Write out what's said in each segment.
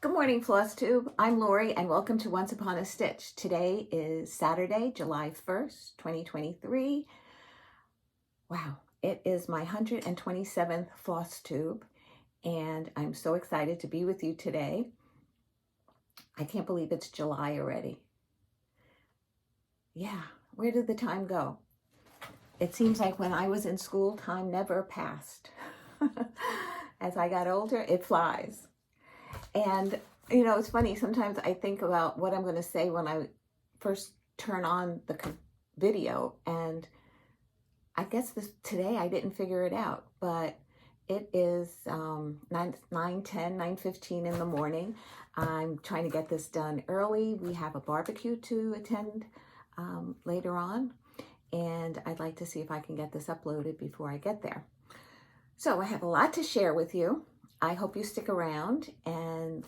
Good morning, Flosstube. I'm Lori, and welcome to Once Upon a Stitch. Today is Saturday, July 1st, 2023. Wow, it is my 127th Flosstube, and I'm so excited to be with you today. I can't believe it's July already. Yeah, where did the time go? It seems like when I was in school, time never passed. As I got older, it flies. And, you know, it's funny, sometimes I think about what I'm going to say when I first turn on the video, and I guess today I didn't figure it out, but it is 9:15 in the morning. I'm trying to get this done early. We have a barbecue to attend later on, and I'd like to see if I can get this uploaded before I get there. So I have a lot to share with you. I hope you stick around and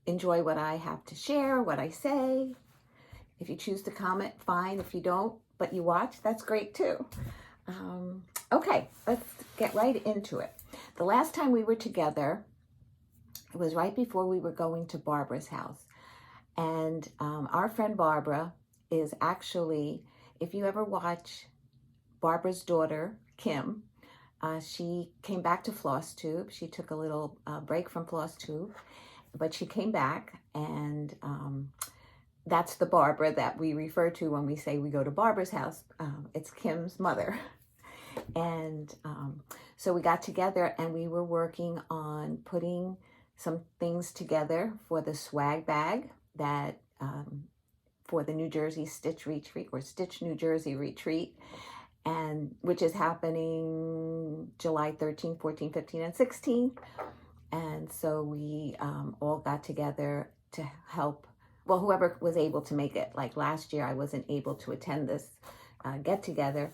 enjoy what I have to share, what I say. If you choose to comment, fine. If you don't, but you watch, that's great too. Okay, let's get right into it. The last time we were together, it was right before we were going to Barbara's house. And our friend Barbara is actually, if you ever watch Barbara's daughter, Kim, she came back to Flosstube. She took a little break from Flosstube, but she came back, and that's the Barbara that we refer to when we say we go to Barbara's house. It's Kim's mother. And so we got together and we were working on putting some things together for the swag bag that for the New Jersey Stitch Retreat, or Stitch New Jersey Retreat, and which is happening July 13th, 14th, 15th, and 16th. And so we all got together to help, well, whoever was able to make it. Like last year, I wasn't able to attend this get-together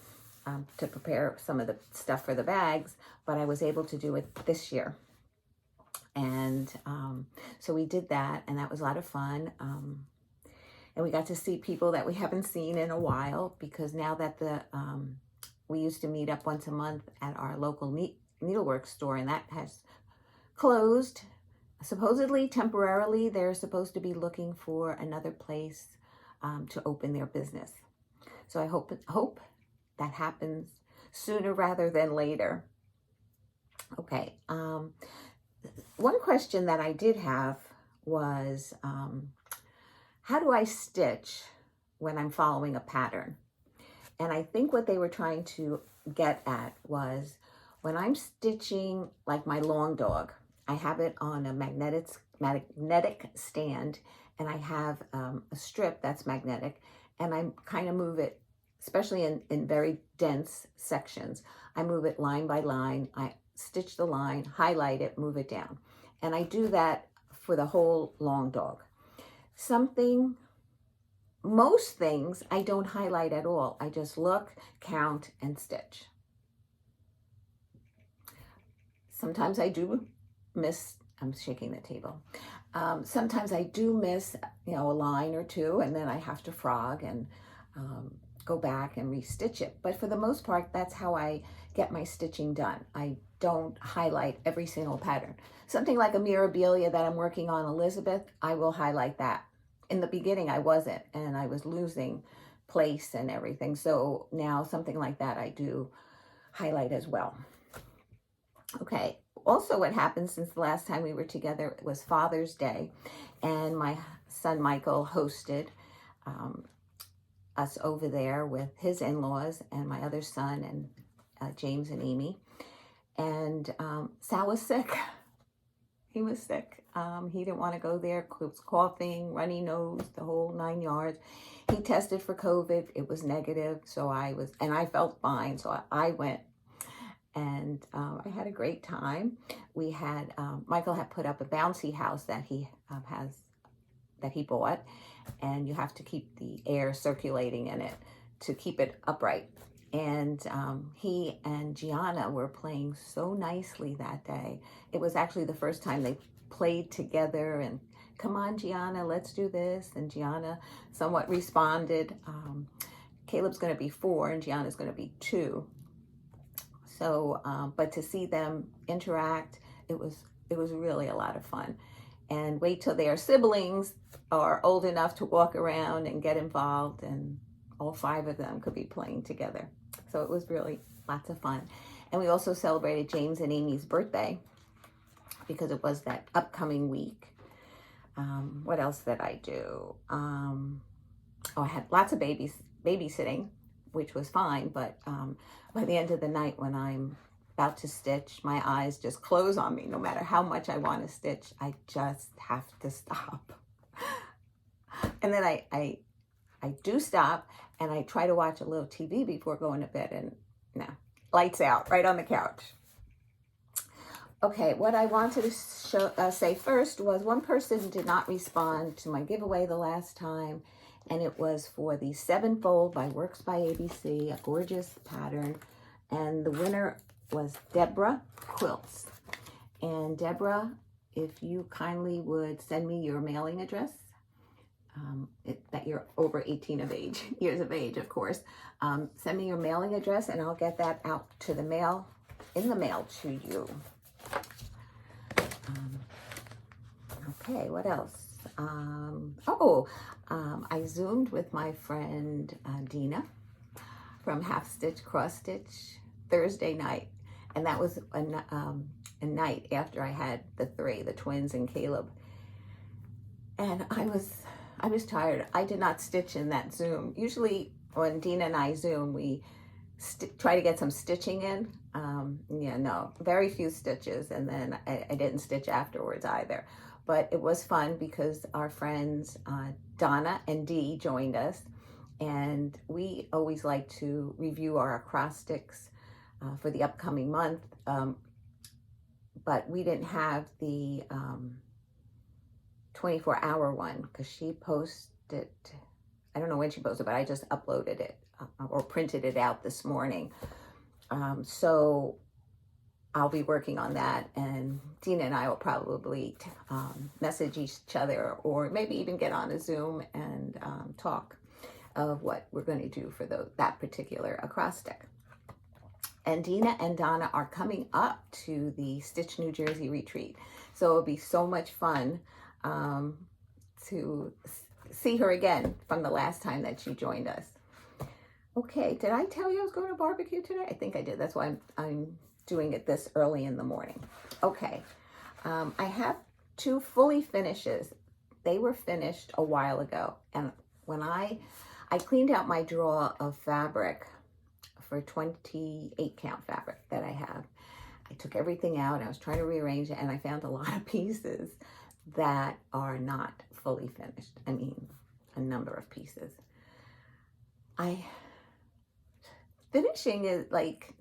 to prepare some of the stuff for the bags, but I was able to do it this year. And so we did that, and that was a lot of fun. And we got to see people that we haven't seen in a while, because now that we used to meet up once a month at our local needlework store, and that has closed, supposedly temporarily. They're supposed to be looking for another place to open their business. So I hope that happens sooner rather than later. Okay. One question that I did have was, how do I stitch when I'm following a pattern? And I think what they were trying to get at was, when I'm stitching like my long dog, I have it on a magnetic stand, and I have a strip that's magnetic, and I kind of move it, especially in very dense sections. I move it line by line. I stitch the line, highlight it, move it down. And I do that for the whole long dog. Most things I don't highlight at all. I just look, count, and stitch. Sometimes I do miss, I'm shaking the table. Sometimes I do miss, a line or two, and then I have to frog and go back and restitch it. But for the most part, that's how I get my stitching done. I don't highlight every single pattern. Something like a Mirabilia that I'm working on, Elizabeth, I will highlight that. In the beginning, I wasn't, and I was losing place and everything. So now something like that I do highlight as well. Okay. Also, what happened since the last time we were together was Father's Day, and my son Michael hosted us over there with his in-laws and my other son and James and Amy. And Sal was sick. He was sick. He didn't want to go there. He was coughing, runny nose, the whole 9 yards. He tested for COVID. It was negative. And I felt fine. So I went, and I had a great time. We had, Michael had put up a bouncy house that he bought, and you have to keep the air circulating in it to keep it upright. And he and Gianna were playing so nicely that day. It was actually the first time they played together, and come on, Gianna, let's do this. And Gianna somewhat responded. Caleb's going to be 4 and Gianna's going to be 2. So, but to see them interact, it was really a lot of fun. and wait till their siblings are old enough to walk around and get involved, and all 5 of them could be playing together. So it was really lots of fun. And we also celebrated James and Amy's birthday because it was that upcoming week. What else did I do? I had lots of babysitting, which was fine, but by the end of the night when I'm about to stitch, my eyes just close on me. No matter how much I want to stitch, I just have to stop. And then I do stop, and I try to watch a little TV before going to bed, and no, lights out right on the couch. Okay, what I wanted to say first was one person did not respond to my giveaway the last time, and it was for the 7-fold by Works by ABC, a gorgeous pattern, and the winner was Deborah Quilts. And Deborah, if you kindly would send me your mailing address, that you're over 18 years of age, of course. Send me your mailing address and I'll get that out to the mail, in the mail to you. Okay, what else? I Zoomed with my friend Dena from Half Stitch Cross Stitch Thursday night. And that was a night after I had the 3, the twins and Caleb. And I was tired. I did not stitch in that Zoom. Usually when Dena and I Zoom, we try to get some stitching in. Very few stitches. And then I didn't stitch afterwards either. But it was fun because our friends Donna and Dee joined us. And we always like to review our acrostics for the upcoming month. But we didn't have the 24-hour one because she posted, I don't know when she posted, but I just uploaded it or printed it out this morning. So I'll be working on that, and Dena and I will probably message each other or maybe even get on a Zoom and talk of what we're going to do for that particular acrostic. And Dena and Donna are coming up to the Stitch New Jersey retreat. So it'll be so much fun to see her again from the last time that she joined us. Okay, did I tell you I was going to barbecue today? I think I did. That's why I'm doing it this early in the morning. Okay, I have 2 fully finishes. They were finished a while ago. And when I cleaned out my drawer of fabric for 28 count fabric that I have, I took everything out. I was trying to rearrange it, and I found a lot of pieces that are not fully finished. I mean, a number of pieces. Finishing is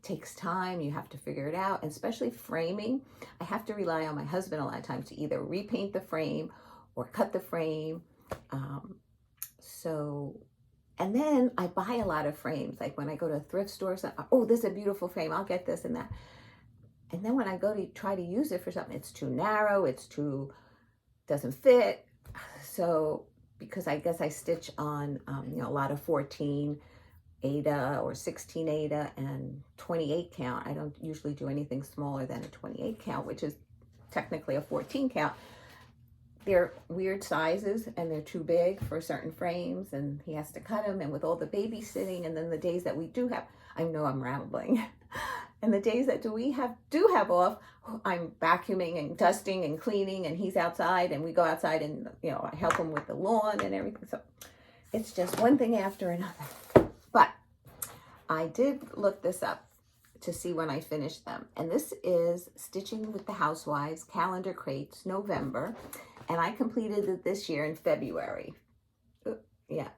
takes time. You have to figure it out, and especially framing. I have to rely on my husband a lot of times to either repaint the frame or cut the frame. And then I buy a lot of frames. Like when I go to a thrift store, oh, this is a beautiful frame. I'll get this and that. And then when I go to try to use it for something, it's too narrow. Doesn't fit. So because I guess I stitch on a lot of 14 Aida or 16 Aida and 28 count. I don't usually do anything smaller than a 28 count, which is technically a 14 count. They're weird sizes and they're too big for certain frames, and he has to cut them. And with all the babysitting, and then the days that we do have, I know I'm rambling. And the days that do have off, I'm vacuuming and dusting and cleaning, and he's outside, and we go outside and, I help him with the lawn and everything. So it's just one thing after another. But I did look this up to see when I finished them. And this is Stitching with the Housewives Calendar Crates, November. And I completed it this year in February. Yeah,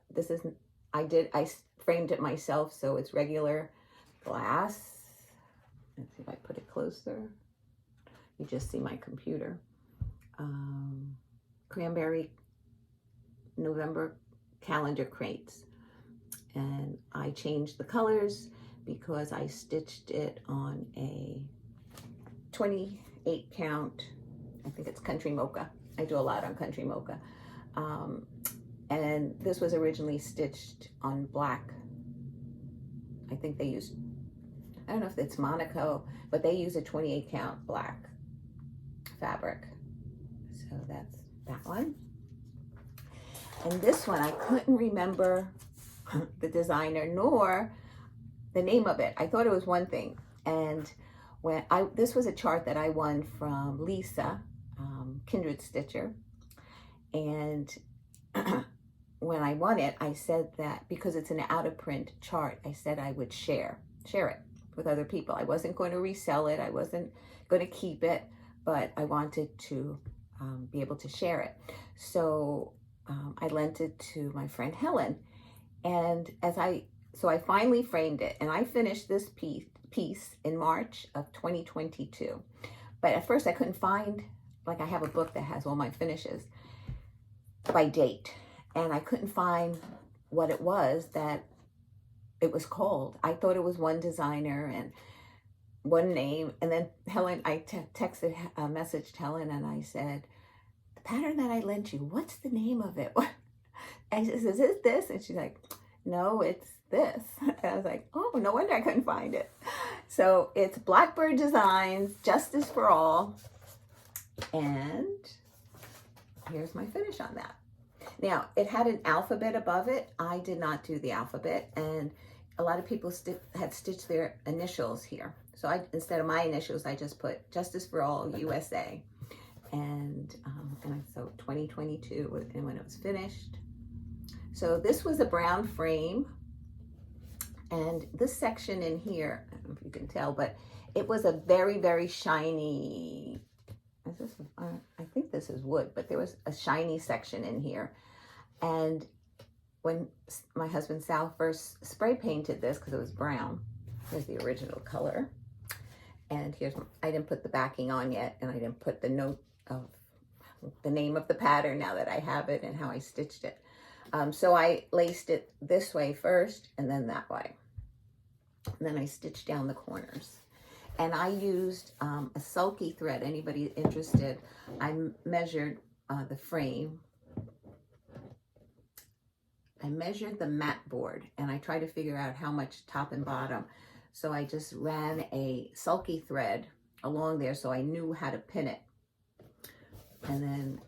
I framed it myself, so it's regular glass. Let's see if I put it closer. You just see my computer. Cranberry November calendar crates. And I changed the colors because I stitched it on a 28 count, I think it's Country Mocha. I do a lot on Country Mocha. And this was originally stitched on black. I think they used, I don't know if it's Monaco, but they use a 28 count black fabric. So that's that one. And this one, I couldn't remember the designer nor the name of it. I thought it was one thing. And this was a chart that I won from Lisa, Kindred Stitcher. And when I won it, I said that because it's an out of print chart, I said I would share it with other people. I wasn't going to resell it. I wasn't going to keep it, but I wanted to be able to share it. So I lent it to my friend Helen. And so I finally framed it, and I finished this piece in March of 2022. But at first I couldn't find, like I have a book that has all my finishes by date, and I couldn't find what it was that it was called. I thought it was one designer and one name, and then Helen, I messaged Helen and I said, the pattern that I lent you, what's the name of it? I said, is it this? And she's like, no, it's this. And I was like, oh, no wonder I couldn't find it. So it's Blackbird Designs, Justice for All. And here's my finish on that. Now, it had an alphabet above it. I did not do the alphabet. And a lot of people had stitched their initials here. So instead of my initials, I just put Justice for All, USA. And so 2022, and when it was finished. So this was a brown frame, and this section in here, I don't know if you can tell, but it was a very, very shiny, I think this is wood, but there was a shiny section in here. And when my husband Sal first spray painted this, because it was brown, here's the original color. And I didn't put the backing on yet, and I didn't put the note of the name of the pattern now that I have it and how I stitched it. So I laced it this way first and then that way. And then I stitched down the corners. And I used a sulky thread. Anybody interested? I measured the frame. I measured the mat board, and I tried to figure out how much top and bottom. So I just ran a sulky thread along there so I knew how to pin it. And then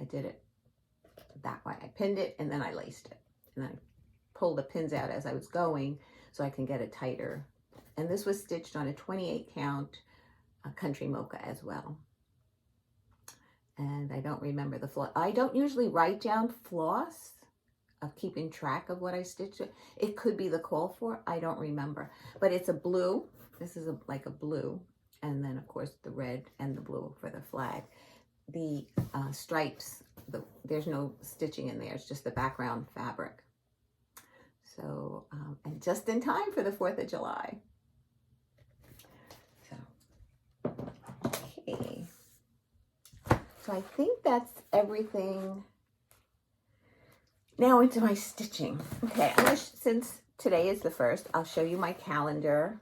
I did it that way. I pinned it and then I laced it. And I pulled the pins out as I was going so I can get it tighter. And this was stitched on a 28 count country mocha as well. And I don't remember the floss. I don't usually write down floss of keeping track of what I stitched. It could be the call for, I don't remember. But it's a blue. This is like a blue. And then of course the red and the blue for the flag. The stripes, there's no stitching in there. It's just the background fabric. So, and just in time for the 4th of July. So, okay. So I think that's everything. Now into my stitching. Okay, since today is the 1st, I'll show you my calendar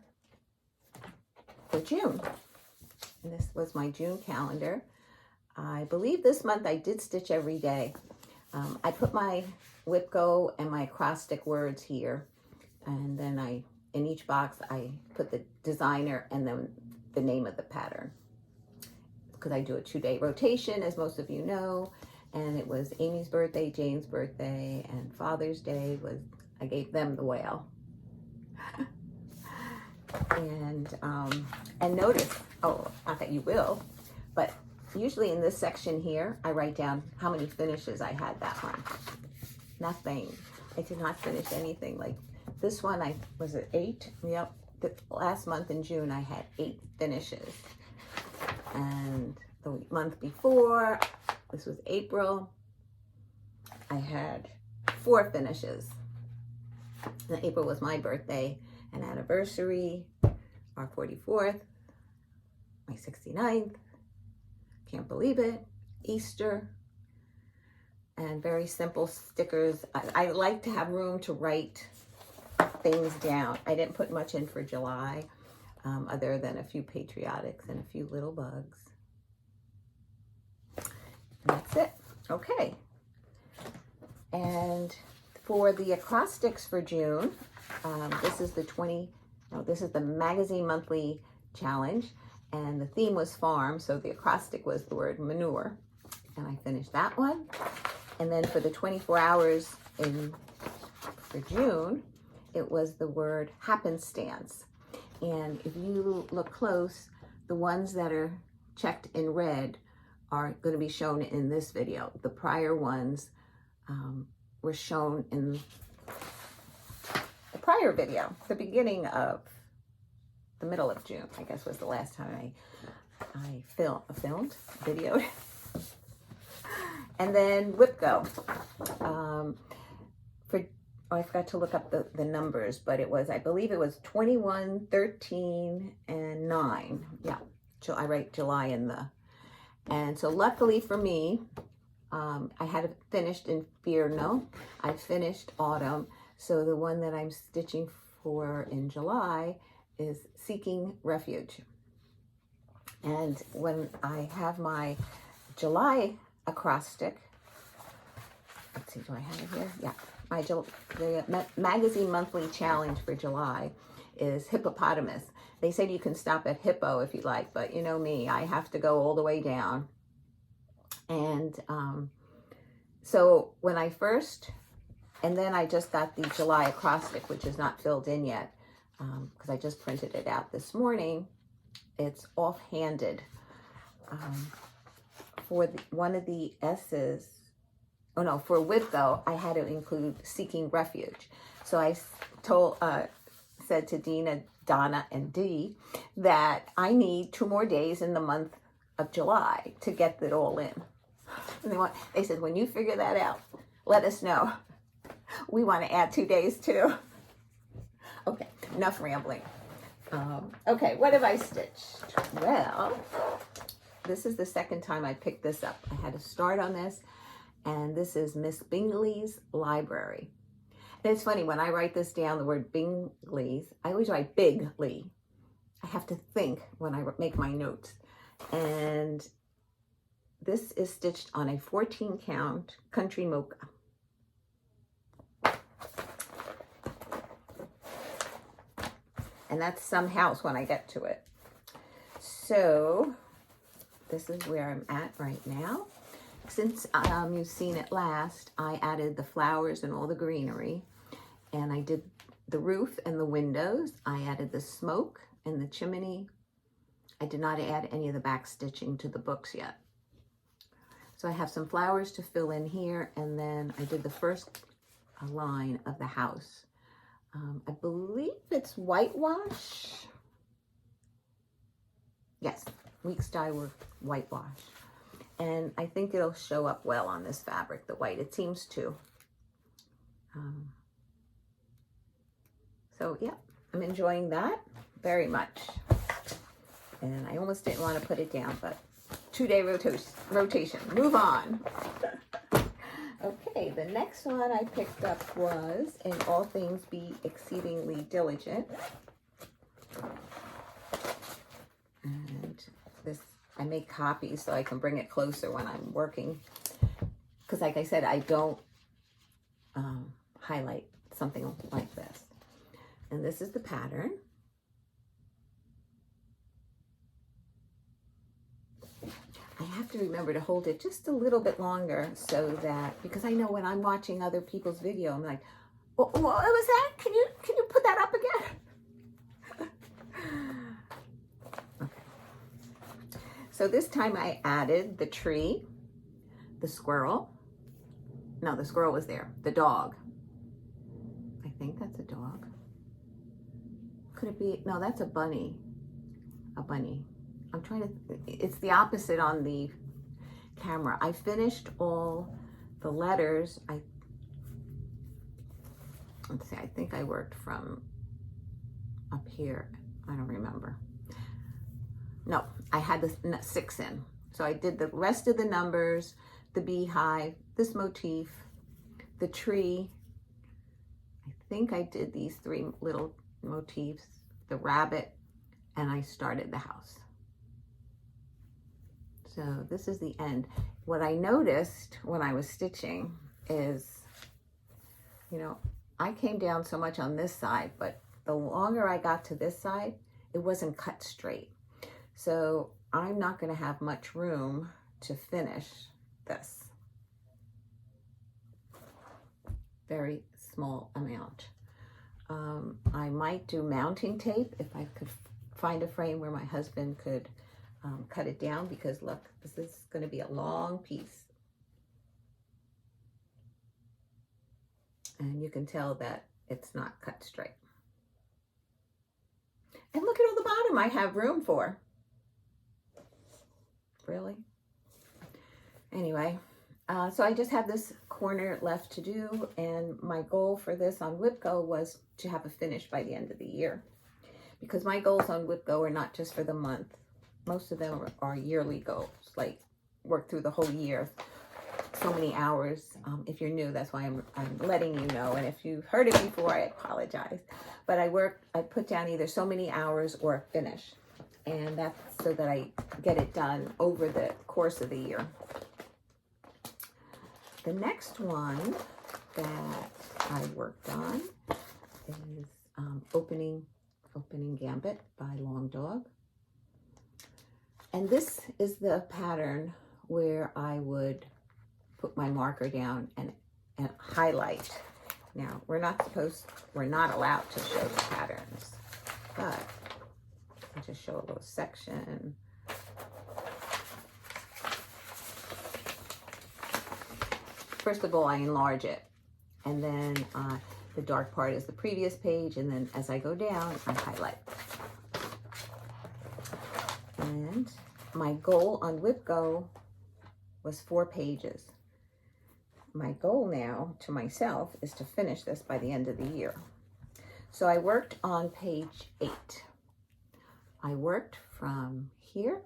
for June. And this was my June calendar. I believe this month I did stitch every day. I put my Whipco and my acrostic words here, and then in each box I put the designer and then the name of the pattern, because I do a 2-day rotation, as most of you know. And it was Amy's birthday, Jane's birthday, and Father's Day I gave them the whale. And notice, oh, not that you will, but usually in this section here, I write down how many finishes I had that month. Nothing. I did not finish anything. Like this one, was it 8? Yep. The last month in June, I had 8 finishes. And the month before, this was April, I had 4 finishes. And April was my birthday and anniversary, our 44th, my 69th, can't believe it, Easter, and very simple stickers. I like to have room to write things down. I didn't put much in for July, other than a few patriotics and a few little bugs. That's it. Okay. And for the acrostics for June, this is the magazine monthly challenge, and the theme was farm, so the acrostic was the word manure, and I finished that one. And then for the 24 hours for June, it was the word happenstance. And if you look close, the ones that are checked in red are going to be shown in this video. The prior ones were shown in the prior video, the beginning of the middle of June, I guess was the last time I filmed, videoed. And then Whipco. I forgot to look up the numbers, but it was, I believe it was 21, 13, and 9. Yeah, so I write July in the, and so luckily for me, I had it finished Inferno. I finished Autumn. So the one that I'm stitching for in July is Seeking Refuge. And when I have my July acrostic, let's see, do I have it here? Yeah. The magazine monthly challenge for July is hippopotamus. They said you can stop at hippo if you like, but you know me, I have to go all the way down. And so when I first, and then I just got the July acrostic, which is not filled in yet, because I just printed it out this morning. It's offhanded. For one of the S's, oh no, for Whipco, I had to include Seeking Refuge. So I said to Dena, Donna, and Dee that I need 2 more days in the month of July to get it all in. And they said, when you figure that out, let us know. We want to add 2 days too. Okay, enough rambling. Okay, what have I stitched? Well, this is the second time I picked this up. I had to start on this. And this is Miss Bingley's Library. And it's funny, when I write this down, the word Bingley's, I always write Bigley. I have to think when I make my notes. And this is stitched on a 14 count country mocha. And that's some house when I get to it. So this is where I'm at right now. Since you've seen it last, I added the flowers and all the greenery, and I did the roof and the windows. I added the smoke and the chimney. I did not add any of the back stitching to the books yet. So I have some flowers to fill in here, and then I did the first line of the house. I believe it's whitewash. Yes, Weeks Dye Work whitewash. And I think it'll show up well on this fabric, the white. It seems to. So, yeah, I'm enjoying that very much. And I almost didn't want to put it down, but 2-day rotation. Move on. Okay, the next one I picked up was In All Things Be Exceedingly Diligent. And this, I make copies so I can bring it closer when I'm working. Because like I said, I don't highlight something like this. And this is the pattern. I have to remember to hold it just a little bit longer so that, because I know when I'm watching other people's video, I'm like, what was that? Can you put that up again? Okay. So this time I added the tree, the squirrel. No, the squirrel was there. The dog. I think that's a dog. Could it be? No, that's a bunny. A bunny. I'm trying to, it's the opposite on the camera. I finished all the letters. Let's see, I think I worked from up here. I don't remember. No, I had the 6 in. So I did the rest of the numbers, the beehive, this motif, the tree. I think I did these 3 little motifs, the rabbit, and I started the house. So this is the end. What I noticed when I was stitching is, you know, I came down so much on this side, but the longer I got to this side, it wasn't cut straight. So I'm not going to have much room to finish this. Very small amount. I might do mounting tape if I could find a frame where my husband could cut it down, because look, this is going to be a long piece. And you can tell that it's not cut straight. And look at all the bottom I have room for. Really? Anyway, so I just have this corner left to do, and my goal for this on WhipGo was to have a finish by the end of the year. Because my goals on WhipGo are not just for the month. Most of them are yearly goals, like work through the whole year, so many hours. If you're new, that's why I'm letting you know. And if you've heard it before, I apologize. But I put down either so many hours or a finish. And that's so that I get it done over the course of the year. The next one that I worked on is Opening Gambit by Long Dog. And this is the pattern where I would put my marker down and highlight. Now, we're not allowed to show the patterns, but I'll just show a little section. First of all, I enlarge it, and then the dark part is the previous page, and then as I go down, I highlight. And my goal on WhipGo was 4 pages. My goal now to myself is to finish this by the end of the year. So I worked on page 8. I worked from here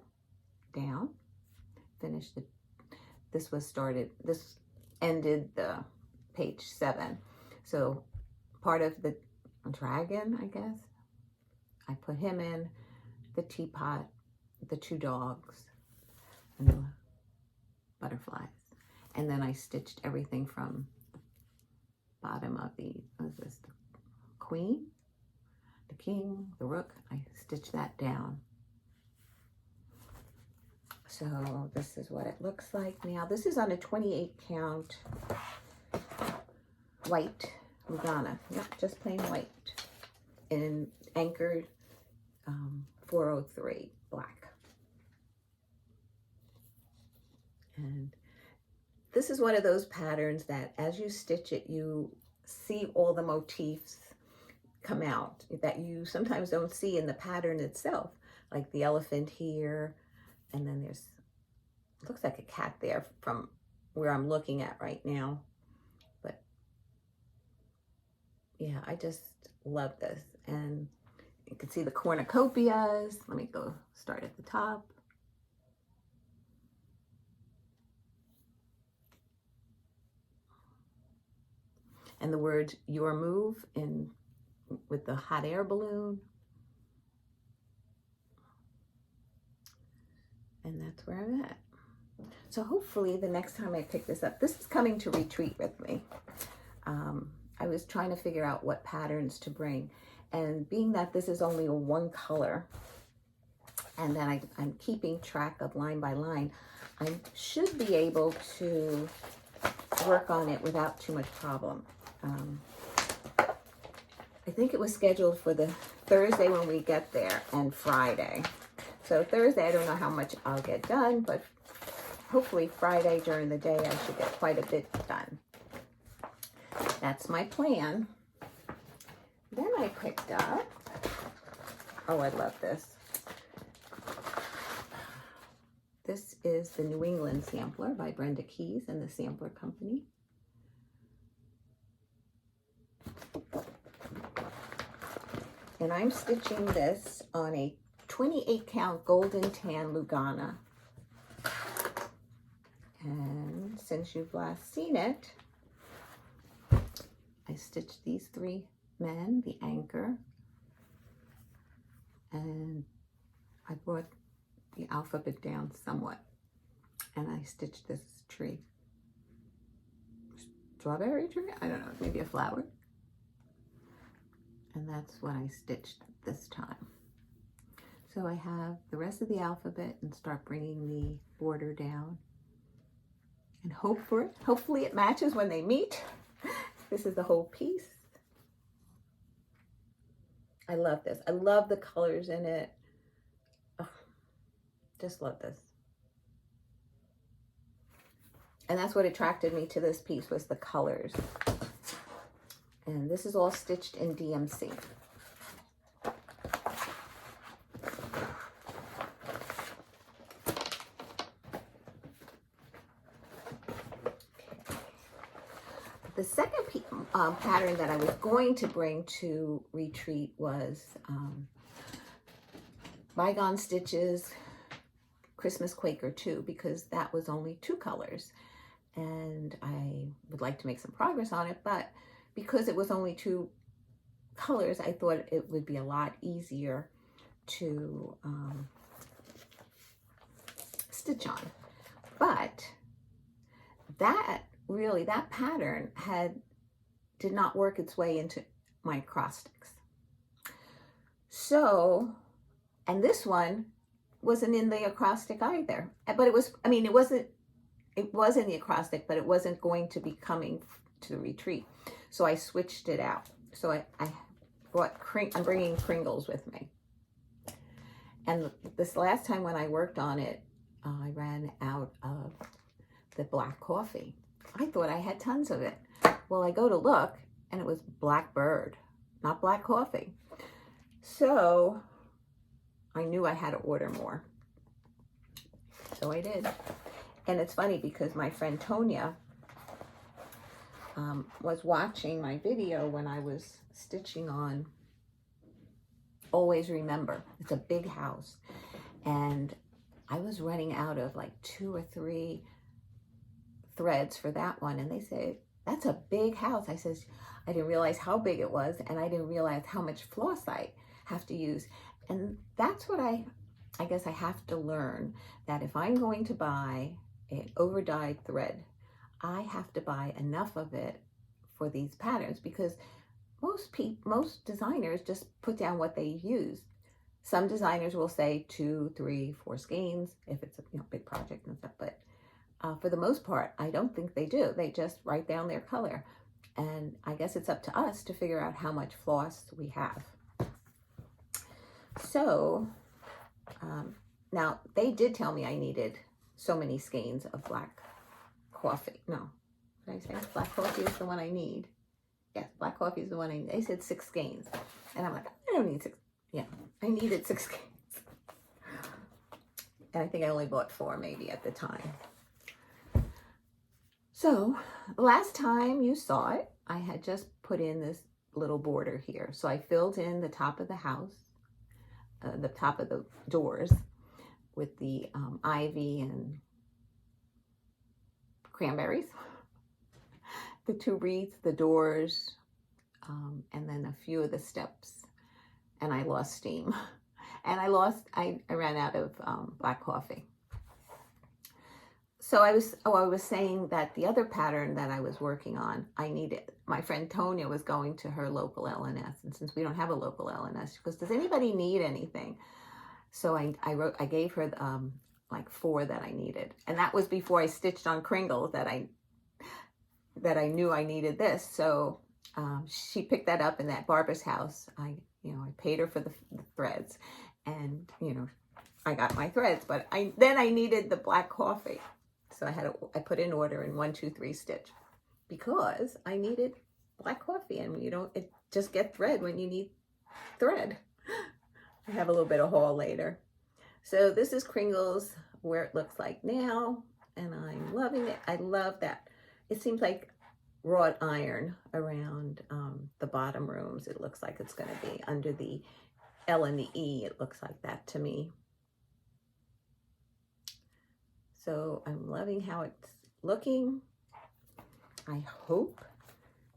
down, finished this ended the page 7. So part of the dragon, I guess, I put him in, the teapot, the 2 dogs, and the butterflies. And then I stitched everything from the bottom of the queen, the king, the rook. I stitched that down. So this is what it looks like now. This is on a 28 count white Lugana. Yep, just plain white. And anchored 403 black. And this is one of those patterns that as you stitch it, you see all the motifs come out that you sometimes don't see in the pattern itself, like the elephant here, and then there's, looks like a cat there from where I'm looking at right now. But yeah, I just love this. And you can see the cornucopias. Let me go start at the top. And the word "your move" with the hot air balloon. And that's where I'm at. So hopefully the next time I pick this up, this is coming to retreat with me. I was trying to figure out what patterns to bring. And being that this is only a 1 color, and then I'm keeping track of line by line, I should be able to work on it without too much problem. I think it was scheduled for the Thursday when we get there and Friday. So Thursday, I don't know how much I'll get done, but hopefully Friday during the day, I should get quite a bit done. That's my plan. Then I picked up, oh, I love this. This is the New England Sampler by Brenda Keyes and the Sampler Company. And I'm stitching this on a 28 count golden tan Lugana. And since you've last seen it, I stitched these 3 men, the anchor, and I brought the alphabet down somewhat, and I stitched this tree. Strawberry tree? I don't know, maybe a flower. And that's what I stitched this time. So I have the rest of the alphabet and start bringing the border down and hopefully it matches when they meet. This is the whole piece. I love this. I love the colors in it. Oh, just love this. And that's what attracted me to this piece, was the colors. And this is all stitched in DMC. The second pattern that I was going to bring to retreat was Bygone Stitches Christmas Quaker 2, because that was only 2 colors. And I would like to make some progress on it, but because it was only 2 colors, I thought it would be a lot easier to stitch on. But that pattern did not work its way into my acrostics. So, and this one wasn't in the acrostic either. But it was, I mean, it was in the acrostic, but it wasn't going to be coming to the retreat. So I switched it out. So I brought, I'm bringing Kringles with me. And this last time when I worked on it, I ran out of the black coffee. I thought I had tons of it. Well, I go to look and it was Blackbird, not black coffee. So I knew I had to order more. So I did. And it's funny because my friend Tonya was watching my video when I was stitching on Always Remember. It's a big house. And I was running out of like 2 or 3 threads for that one. And they said, that's a big house. I says, I didn't realize how big it was. And I didn't realize how much floss I have to use. And that's what I guess I have to learn, that if I'm going to buy an over-dyed thread, I have to buy enough of it for these patterns, because most designers just put down what they use. Some designers will say 2, 3, 4 skeins if it's a big project and stuff, but for the most part, I don't think they do. They just write down their color. And I guess it's up to us to figure out how much floss we have. So now they did tell me I needed so many skeins of black coffee. No, did I say black coffee is the one I need? Yes, black coffee is the one I need. They said 6 skeins. And I'm like, I don't need 6. Yeah, I needed 6 skeins. And I think I only bought 4 maybe at the time. So last time you saw it, I had just put in this little border here. So I filled in the top of the house, the top of the doors with the ivy and cranberries, the 2 wreaths, the doors, and then a few of the steps. And I lost steam. And I ran out of black coffee. So I was saying that the other pattern that I was working on, my friend Tonya was going to her local LNS. And since we don't have a local LNS, she goes, does anybody need anything? So I gave her like 4 that I needed. And that was before I stitched on Kringles that I knew I needed this. So she picked that up in that barber's house. I paid her for the threads, and I got my threads, but then I needed the black coffee. So I put in order in 1, 2, 3 stitch, because I needed black coffee, and you don't just get thread when you need thread. I have a little bit of haul later. So this is Kringles where it looks like now, and I'm loving it. I love that. It seems like wrought iron around the bottom rooms. It looks like it's going to be under the L and the E. It looks like that to me. So I'm loving how it's looking. I hope.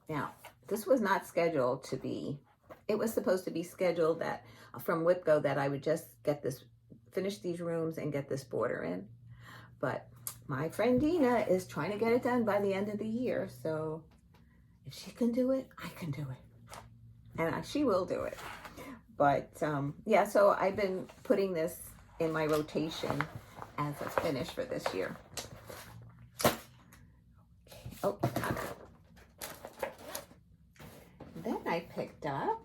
Now, this was not scheduled to be, it was supposed to be scheduled that from Whipco that I would just finish these rooms and get this border in. But my friend Dena is trying to get it done by the end of the year. So if she can do it, I can do it. And she will do it. But yeah, so I've been putting this in my rotation as a finish for this year. Oh, got it. Then I picked up,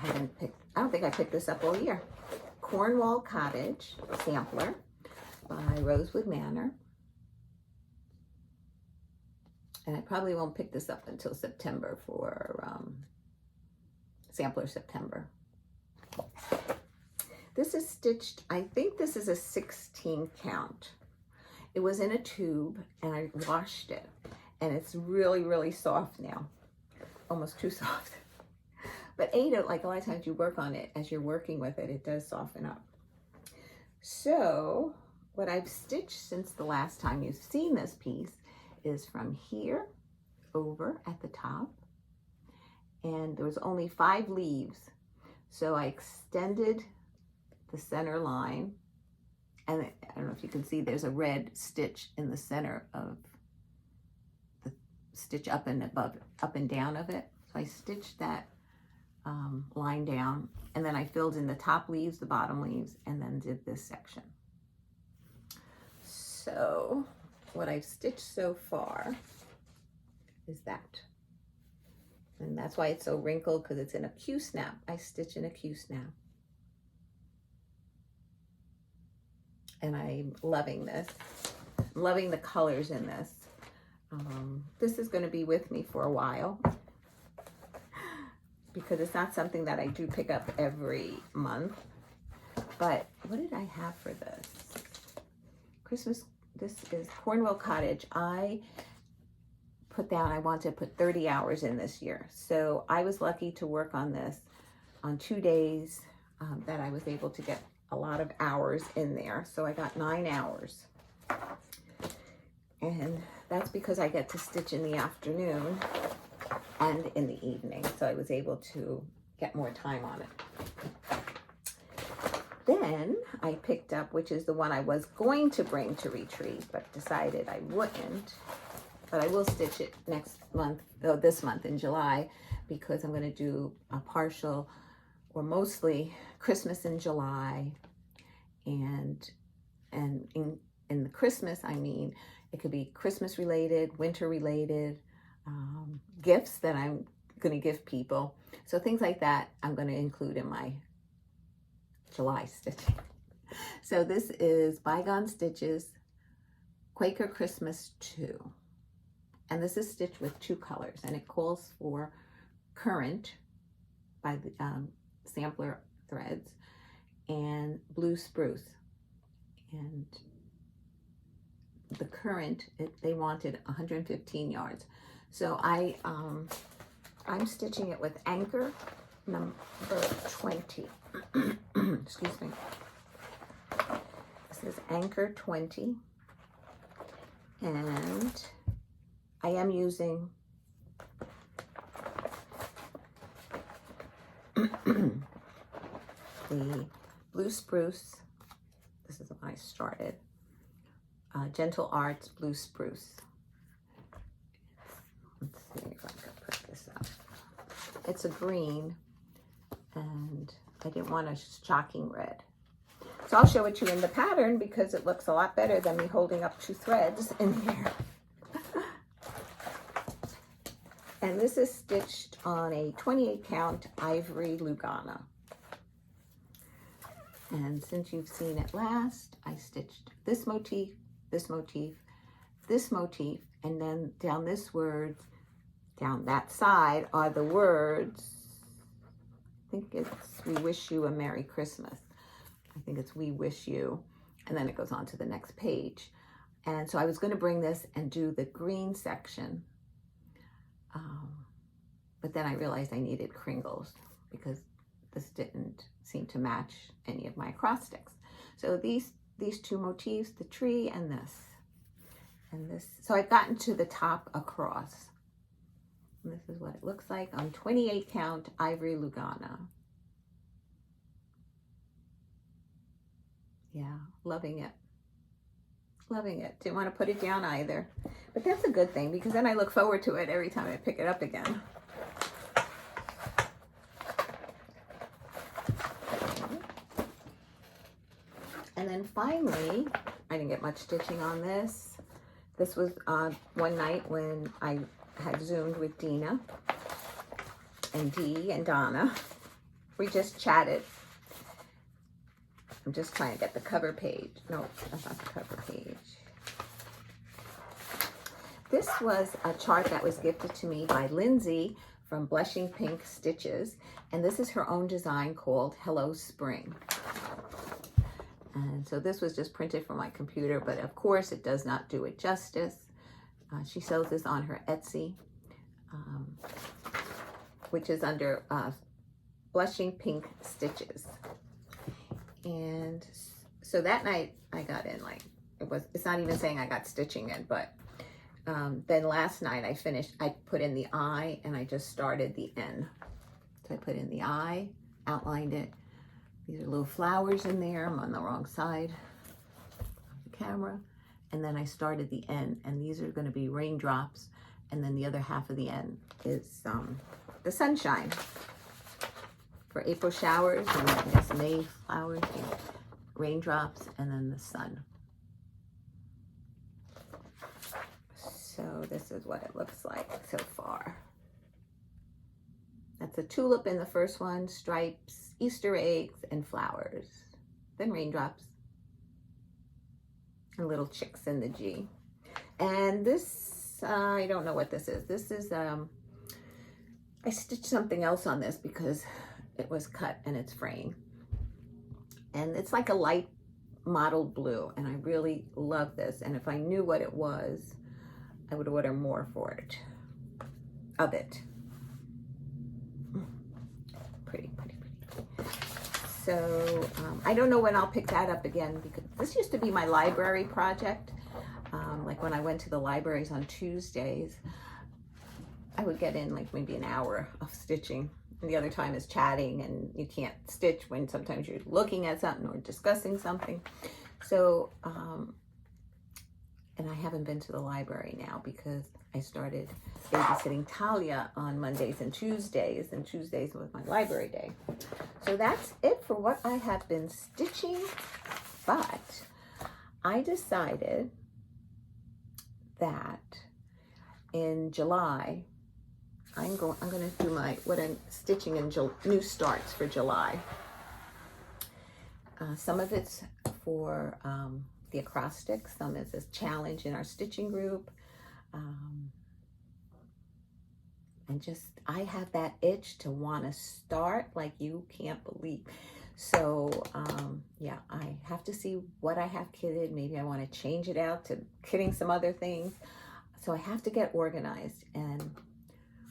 I don't think I picked this up all year. Cornwall Cottage Sampler by Rosewood Manor. And I probably won't pick this up until September for Sampler September. This is stitched, I think this is a 16 count. It was in a tube and I washed it and it's really, really soft now. Almost too soft. But like a lot of times you work on it, as you're working with it, it does soften up. So what I've stitched since the last time you've seen this piece is from here over at the top. And there was only 5 leaves. So I extended the center line. And I don't know if you can see, there's a red stitch in the center of the stitch up and above, up and down of it. So I stitched that line down, and then I filled in the top leaves, the bottom leaves, and then did this section. So what I've stitched so far is that. And that's why it's so wrinkled, because it's in a Q-snap. I stitch in a Q-snap. And I'm loving this. I'm loving the colors in this. This is going to be with me for a while, because it's not something that I do pick up every month. But what did I have for this? Christmas, this is Cornwall Cottage. I put down, I want to put 30 hours in this year. So I was lucky to work on this on 2 days that I was able to get a lot of hours in there. So I got 9 hours. And that's because I get to stitch in the afternoon and in the evening. So I was able to get more time on it. Then I picked up, which is the one I was going to bring to retreat, but decided I wouldn't. But I will stitch it next month, this month in July, because I'm going to do a partial or mostly Christmas in July. And in the Christmas, I mean, it could be Christmas related, winter related, gifts that I'm going to give people. So things like that I'm going to include in my July stitching. So this is Bygone Stitches Quaker Christmas 2. And this is stitched with 2 colors, and it calls for Currant by the sampler threads and Blue Spruce. And the Currant, they wanted 115 yards. So I'm stitching it with Anchor number 20. Excuse me. This is Anchor 20. And I am using the Blue Spruce. This is when I started. Gentle Arts Blue Spruce. Let's see if I can put this up. It's a green, and I didn't want a shocking red. So I'll show it to you in the pattern, because it looks a lot better than me holding up 2 threads in here. And this is stitched on a 28 count ivory Lugana. And since you've seen it last, I stitched this motif, this motif, this motif, and then down this word, down that side are the words. I think it's We Wish You a Merry Christmas. I think it's We Wish You, and then it goes on to the next page. And so I was going to bring this and do the green section, but then I realized I needed Kringles, because this didn't seem to match any of my acrostics. So these 2 motifs, the tree and this. So I've gotten to the top across. And this is what it looks like on 28 count ivory Lugana. Yeah, loving it. Loving it. Didn't want to put it down either. But that's a good thing, because then I look forward to it every time I pick it up again. then finally, I didn't get much stitching on this. This was one night when I had Zoomed with Dena and Dee and Donna. We just chatted. I'm just trying to get the cover page. No, that's not the cover page. This was a chart that was gifted to me by Lindsi from Blushing Pink Stitches. And this is her own design called Hello Spring. And so this was just printed from my computer, but of course it does not do it justice. She sells this on her Etsy, which is under Blushing Pink Stitches. And so that night I got in, like, it's not even saying I got stitching in, but then last night I put in the I and I just started the N. So I put in the I, outlined it. These are little flowers in there. I'm on the wrong side of the camera. And then I started the N, and these are going to be raindrops. And then the other half of the N is the sunshine for April showers, and I guess May flowers, and raindrops, and then the sun. So this is what it looks like so far. That's a tulip in the first one, stripes, Easter eggs, and flowers. Then raindrops. And little chicks in the G. And this, I don't know what this is. This is, I stitched something else on this because it was cut and it's fraying. And it's like a light mottled blue, and I really love this. And if I knew what it was, I would order more for it, of it. Pretty. So I don't know when I'll pick that up again, because this used to be my library project. Like when I went to the libraries on Tuesdays, I would get in like maybe an hour of stitching. And the other time is chatting, and you can't stitch when sometimes you're looking at something or discussing something. So, and I haven't been to the library now because I started babysitting Talia on Mondays and Tuesdays was my library day. So that's it for what I have been stitching, but I decided that in July, I'm going to do what I'm stitching in new starts for July. Some of it's for the acrostic, some is a challenge in our stitching group. And just, I have that itch to want to start like you can't believe. So yeah, I have to see what I have kitted. Maybe I want to change it out to kitting some other things. So I have to get organized, and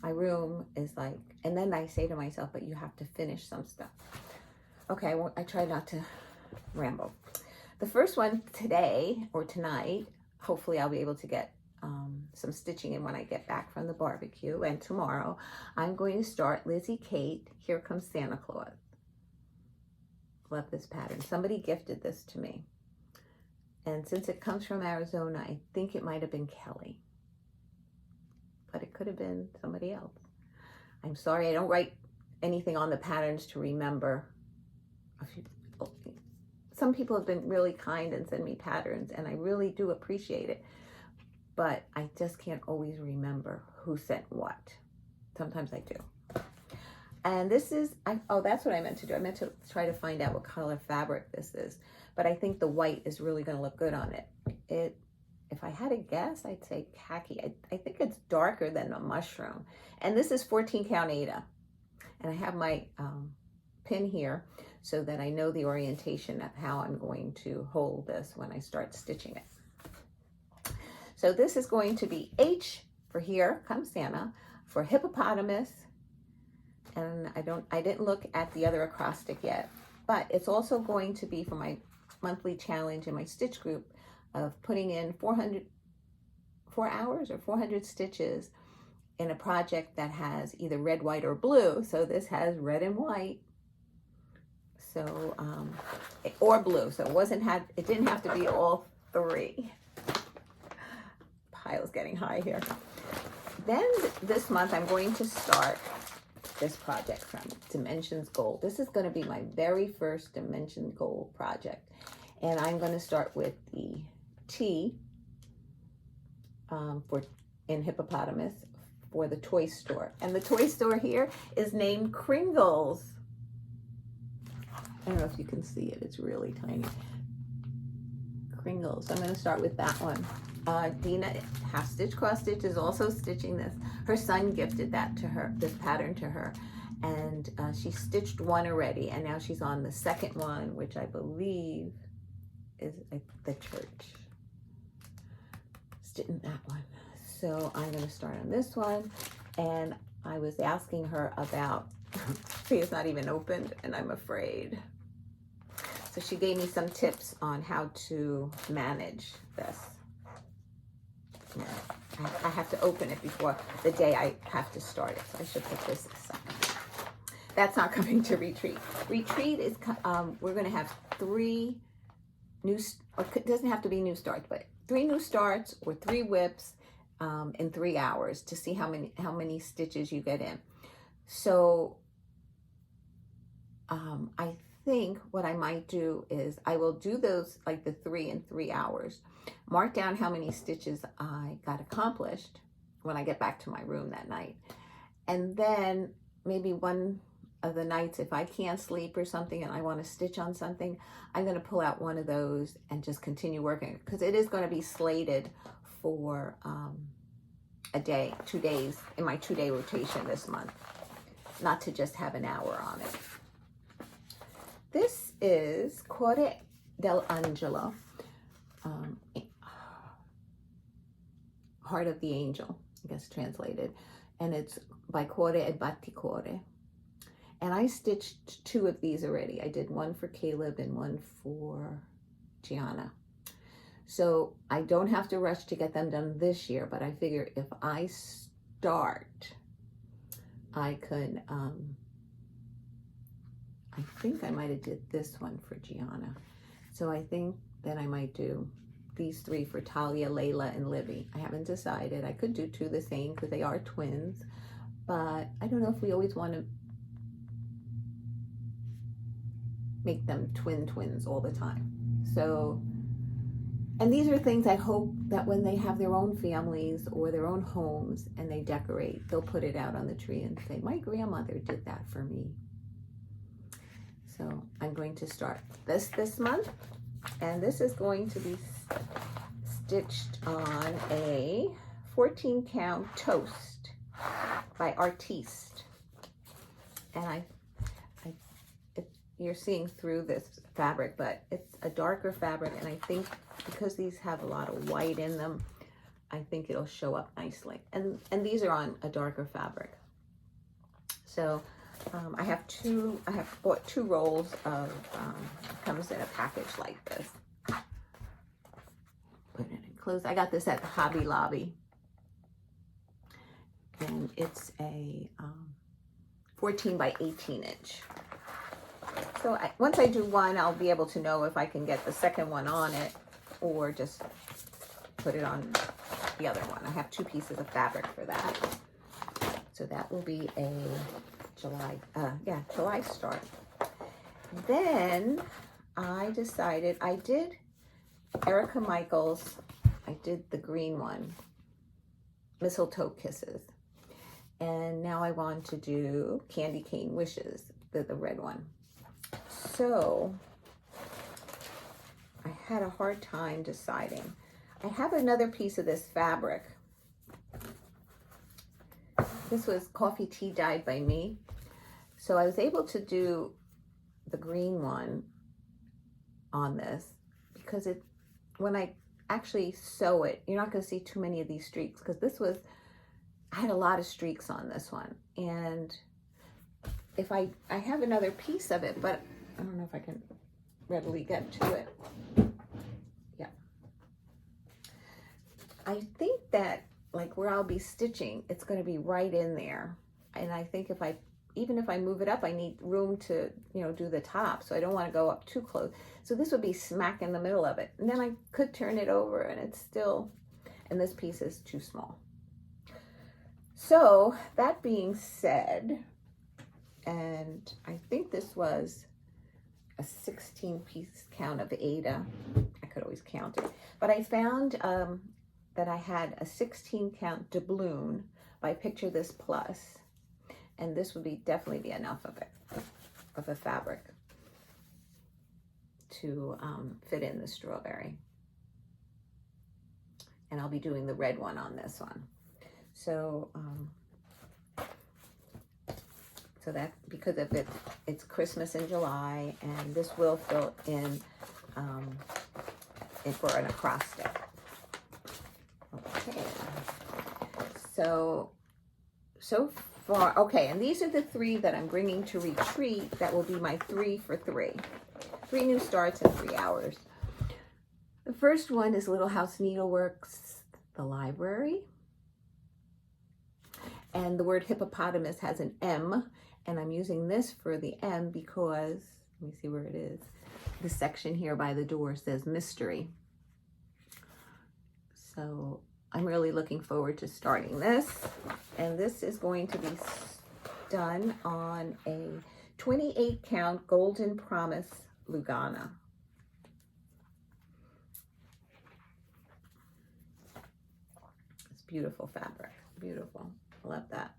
my room is like, and then I say to myself, but you have to finish some stuff. Okay, I try not to ramble. The first one today or tonight, hopefully I'll be able to get some stitching in when I get back from the barbecue. And tomorrow I'm going to start Lizzie Kate, Here Comes Santa Claus. Love this pattern. Somebody gifted this to me. And since it comes from Arizona, I think it might have been Kelly. But it could have been somebody else. I'm sorry, I don't write anything on the patterns to remember. Some people have been really kind and send me patterns, and I really do appreciate it. But I just can't always remember who sent what. Sometimes I do. And this is, oh, that's what I meant to do. I meant to try to find out what color fabric this is. But I think the white is really going to look good on it. If I had a guess, I'd say khaki. I think it's darker than a mushroom. And this is 14 count Ada. And I have my pin here so that I know the orientation of how I'm going to hold this when I start stitching it. So this is going to be H for Here Comes Santa, for hippopotamus, and I didn't look at the other acrostic yet, but it's also going to be for my monthly challenge in my stitch group of putting in 4 hours or 400 stitches in a project that has either red, white, or blue. So this has red and white. So, or blue. So it didn't have to be all three. Pile's getting high here. Then this month I'm going to start this project from Dimensions Gold. This is going to be my very first Dimension Gold project. And I'm going to start with the T in hippopotamus for the toy store. And the toy store here is named Kringles. I don't know if you can see it. It's really tiny. Kringles. I'm going to start with that one. Dena, half stitch, cross stitch, is also stitching this. Her son gifted that to her, this pattern to her. And she stitched one already. And now she's on the second one, which I believe is the church. Stitching that one. So I'm going to start on this one. And I was asking her about, see, it's not even opened and I'm afraid. So she gave me some tips on how to manage this. Yeah, I have to open it before the day I have to start it. So I should put this aside. That's not coming to retreat. Retreat is, we're going to have 3 new, or it doesn't have to be new starts, but 3 new starts or 3 whips in 3 hours to see how many stitches you get in. So I think what I might do is I will do those, like the 3 in 3 hours, mark down how many stitches I got accomplished when I get back to my room that night. And then maybe one of the nights, if I can't sleep or something and I want to stitch on something, I'm going to pull out one of those and just continue working, because it is going to be slated for a day, 2 days in my 2-day rotation this month, not to just have an hour on it. This is Cuore dell'Angelo, Heart of the Angel, I guess translated, and it's by Cuore e Batticuore. And I stitched 2 of these already. I did one for Caleb and one for Gianna. So I don't have to rush to get them done this year, but I figure if I start, I could, I think I might have did this one for Gianna. So I think that I might do these 3 for Talia, Layla, and Libby. I haven't decided. I could do 2 the same because they are twins, but I don't know if we always want to make them twins all the time. So, and these are things I hope that when they have their own families or their own homes and they decorate, they'll put it out on the tree and say, my grandmother did that for me. So I'm going to start this month, and this is going to be stitched on a 14 count toast by Artiste. And you're seeing through this fabric, but it's a darker fabric, and I think because these have a lot of white in them, I think it'll show up nicely. And these are on a darker fabric. So I have bought 2 rolls of, comes in a package like this. Put it in close. I got this at the Hobby Lobby. And it's a 14 by 18 inch. So once I do one, I'll be able to know if I can get the second one on it or just put it on the other one. I have 2 pieces of fabric for that. So that will be a July start. Then I decided, I did Erica Michaels, I did the green one, Mistletoe Kisses. And now I want to do Candy Cane Wishes, the red one. So I had a hard time deciding. I have another piece of this fabric. This was Coffee Tea Dyed by Me. So I was able to do the green one on this because when I actually sew it, you're not going to see too many of these streaks, because I had a lot of streaks on this one. And if I have another piece of it, but I don't know if I can readily get to it. Yeah. I think that like where I'll be stitching, it's going to be right in there. And I think even if I move it up, I need room to, do the top. So I don't want to go up too close. So this would be smack in the middle of it. And then I could turn it over and it's still, and this piece is too small. So that being said, and I think this was a 16-piece count of Ada. I could always count it. But I found that I had a 16 count doubloon by Picture This Plus. And this would definitely be enough of it, of a fabric to fit in the strawberry. And I'll be doing the red one on this one. So, so that, because of it's Christmas in July, and this will fill in for an acrostic. Okay. So far, okay, and these are the 3 that I'm bringing to retreat. That will be my 3 for 3. 3 new starts in 3 hours. The first one is Little House Needleworks, the library. And the word hippopotamus has an M, and I'm using this for the M because, let me see where it is. The section here by the door says mystery. So I'm really looking forward to starting this. And this is going to be done on a 28 count Golden Promise Lugana. It's beautiful fabric, beautiful. I love that.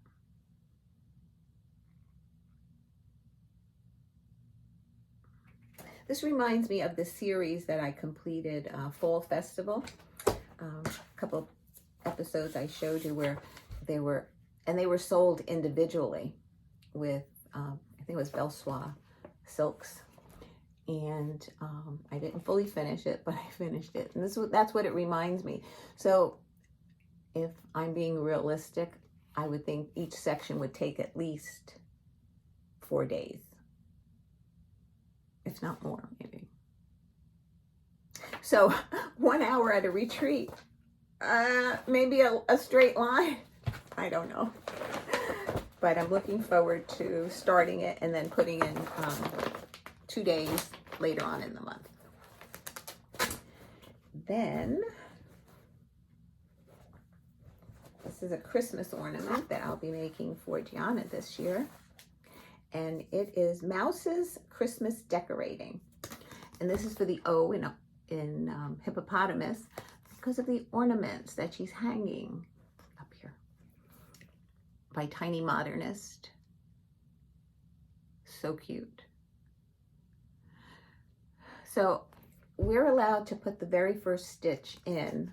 This reminds me of the series that I completed, Fall Festival. A couple episodes I showed you where they were sold individually with, I think it was Belsois silks. And I didn't fully finish it, but I finished it. And that's what it reminds me. So if I'm being realistic, I would think each section would take at least 4 days, if not more, maybe. So 1 hour at a retreat, maybe a straight line, I don't know. But I'm looking forward to starting it and then putting in 2 days later on in the month. Then, this is a Christmas ornament that I'll be making for Gianna this year. And it is Mouse's Christmas Decorating. And this is for the O in hippopotamus because of the ornaments that she's hanging up here by Tiny Modernist. So cute. So we're allowed to put the very first stitch in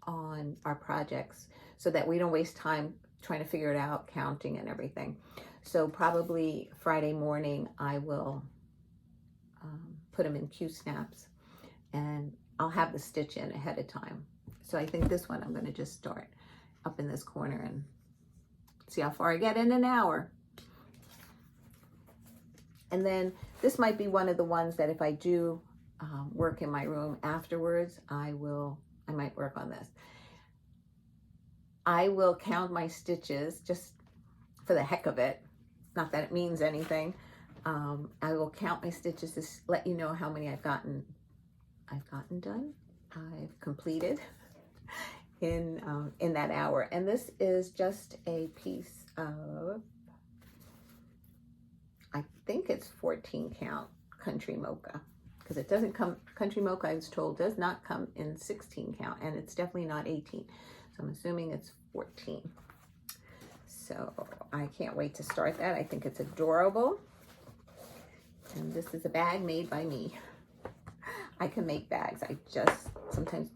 on our projects so that we don't waste time trying to figure it out, counting and everything. So probably Friday morning, I will put them in Q-snaps and I'll have the stitch in ahead of time. So I think this one I'm going to just start up in this corner and see how far I get in an hour. And then this might be one of the ones that if I do work in my room afterwards, I might work on this. I will count my stitches just for the heck of it. Not that it means anything. I will count my stitches to let you know how many I've gotten done. I've completed in that hour. And this is just a piece of, I think it's 14 count Country Mocha, because it doesn't come, Country Mocha I was told does not come in 16 count, and it's definitely not 18. So I'm assuming it's 14. So I can't wait to start that. I think it's adorable. And this is a bag made by me. I can make bags. I just sometimes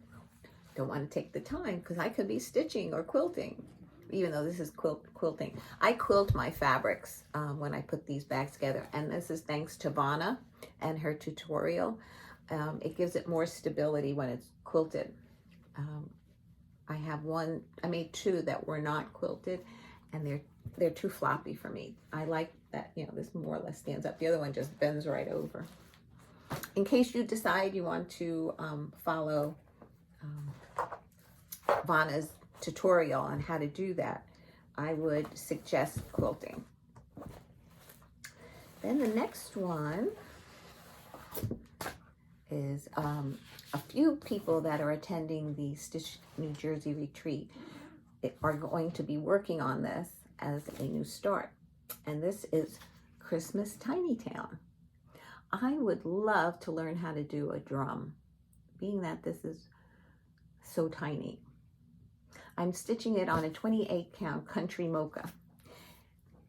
don't want to take the time because I could be stitching or quilting, even though this is quilting. I quilt my fabrics when I put these bags together. And this is thanks to Vonna and her tutorial. It gives it more stability when it's quilted. I made 2 that were not quilted, and they're too floppy for me. I like that, this more or less stands up. The other one just bends right over. In case you decide you want to follow Vonna's tutorial on how to do that, I would suggest quilting. Then the next one is a few people that are attending the Stitch New Jersey retreat are going to be working on this as a new start. And this is Christmas Tiny Town. I would love to learn how to do a drum, being that this is so tiny. I'm stitching it on a 28 count country mocha.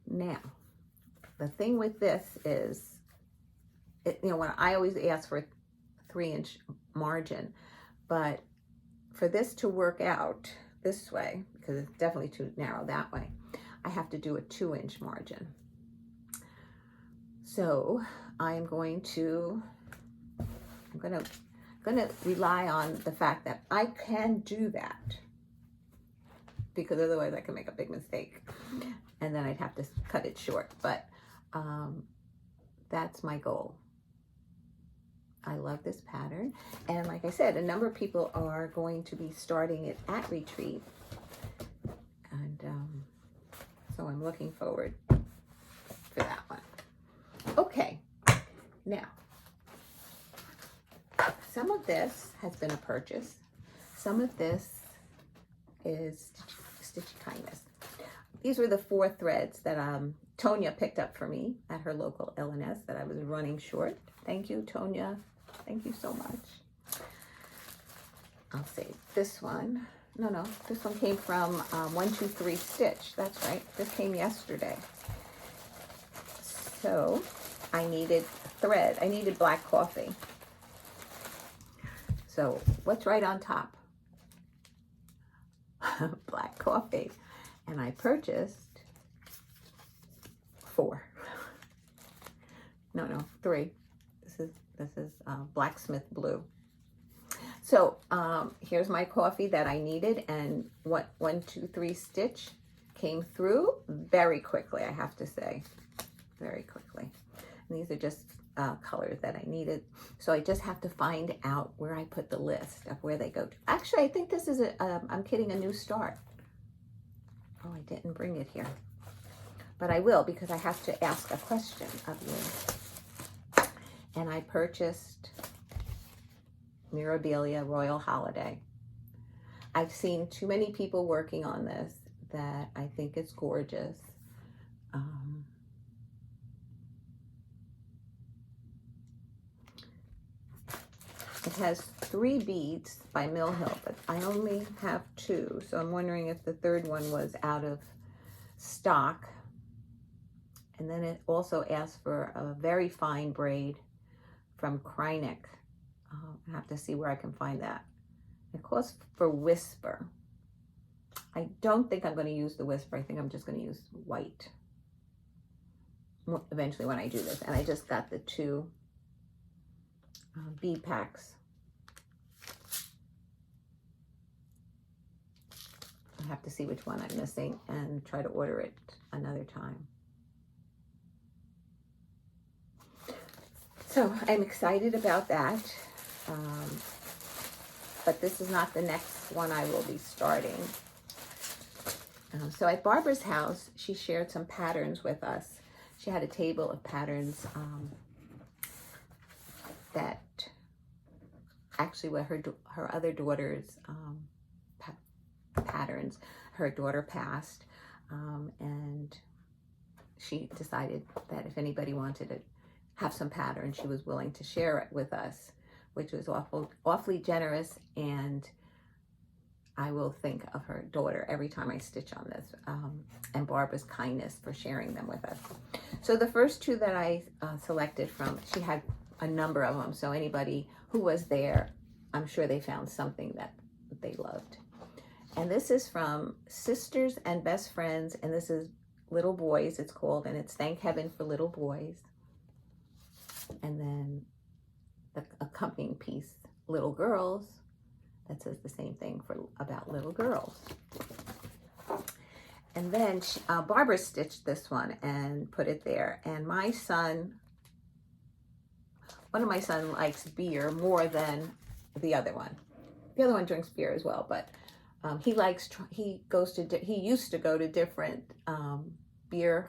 Now, the thing with this is, when I always ask for a 3-inch margin, but for this to work out this way, because it's definitely too narrow that way, I have to do a 2-inch margin. So I'm going to rely on the fact that I can do that, because otherwise I can make a big mistake and then I'd have to cut it short. But that's my goal. I love this pattern, and like I said, a number of people are going to be starting it at retreat, and so I'm looking forward for that one. Okay, now some of this has been a purchase, some of this is Stitchy Kindness. These were the 4 threads that Tonya picked up for me at her local LNS that I was running short. Thank you, Tonya. Thank you so much. I'll save this one. No, this one came from 123 Stitch. That's right. This came yesterday. So I needed thread. I needed black coffee. So what's right on top? Black coffee. And I purchased 4. No, 3. This is blacksmith blue. So here's my coffee that I needed, and what 123 Stitch came through very quickly, I have to say, very quickly. And these are just colors that I needed. So I just have to find out where I put the list of where they go to. Actually, I think this is I'm kidding, a new start. Oh, I didn't bring it here, but I will, because I have to ask a question of you. And I purchased Mirabilia Royal Holiday. I've seen too many people working on this that I think it's gorgeous. It has 3 beads by Mill Hill, but I only have 2, so I'm wondering if the 3rd one was out of stock. And then it also asked for a very fine braid from Krynic. I have to see where I can find that. It calls for Whisper. I don't think I'm going to use the Whisper. I think I'm just going to use white eventually when I do this. And I just got the 2 bead packs. I have to see which one I'm missing and try to order it another time. So I'm excited about that, but this is not the next one I will be starting. So at Barbara's house, she shared some patterns with us. She had a table of patterns that actually were her other daughter's patterns. Her daughter passed, and she decided that if anybody wanted to have some pattern, she was willing to share it with us, which was awfully generous, and I will think of her daughter every time I stitch on this, and Barbara's kindness for sharing them with us. So the first 2 that I selected from, she had a number of them, so anybody who was there, I'm sure they found something that they loved. And this is from Sisters and Best Friends, and this is Little Boys, it's called, and it's Thank Heaven for Little Boys. And then the accompanying piece, Little Girls, that says the same thing about little girls. And then Barbara stitched this one and put it there. And my son, one of my sons likes beer more than the other one. The other one drinks beer as well, but he used to go to different beer,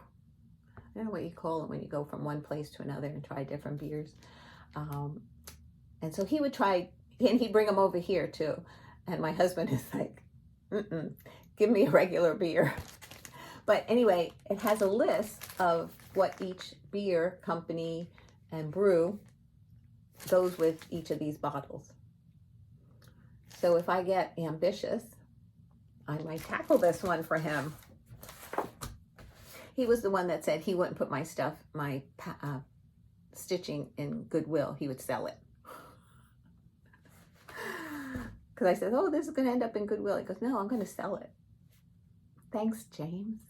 I don't know what you call it when you go from one place to another and try different beers. And so he would try, and he'd bring them over here too. And my husband is like, give me a regular beer. But anyway, it has a list of what each beer company and brew goes with each of these bottles. So if I get ambitious, I might tackle this one for him. He was the one that said he wouldn't put my stuff, my stitching in Goodwill. He would sell it. Because I said, oh, this is going to end up in Goodwill. He goes, no, I'm going to sell it. Thanks, James.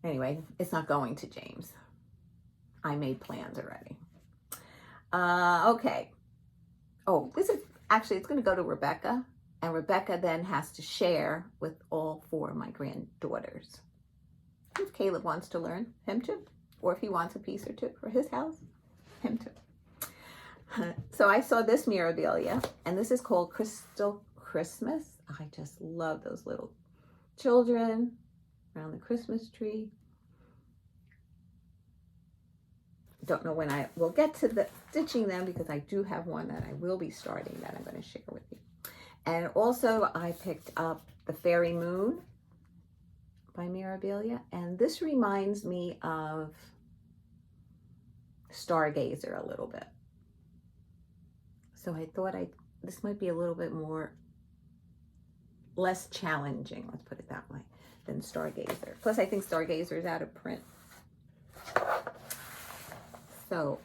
Anyway, it's not going to James. I made plans already. Okay. Oh, this is actually, it's going to go to Rebecca. And Rebecca then has to share with all 4 of my granddaughters. If Caleb wants to learn, him too. Or if he wants a piece or two for his house, him too. So I saw this memorabilia, and this is called Crystal Christmas. I just love those little children around the Christmas tree. Don't know when I will get to the stitching them, because I do have one that I will be starting that I'm going to share with you. And also I picked up the Fairy Moon by Mirabilia, and this reminds me of Stargazer a little bit. So I thought this might be a little bit less challenging, let's put it that way, than Stargazer. Plus I think Stargazer is out of print. So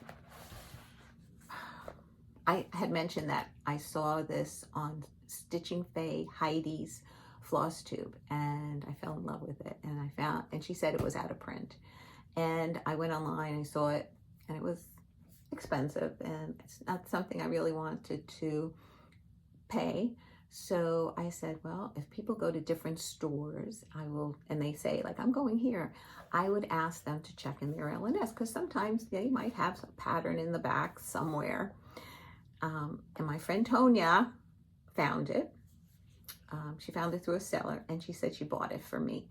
I had mentioned that I saw this on Stitching Fae Heidi's Flosstube, and I fell in love with it, and she said it was out of print. And I went online and saw it, and it was expensive, and it's not something I really wanted to pay. So I said, well, if people go to different stores, I will, and they say, like, I'm going here, I would ask them to check in their LNS, because sometimes they might have some pattern in the back somewhere. And my friend Tonya found it. She found it through a seller, and she said she bought it for me.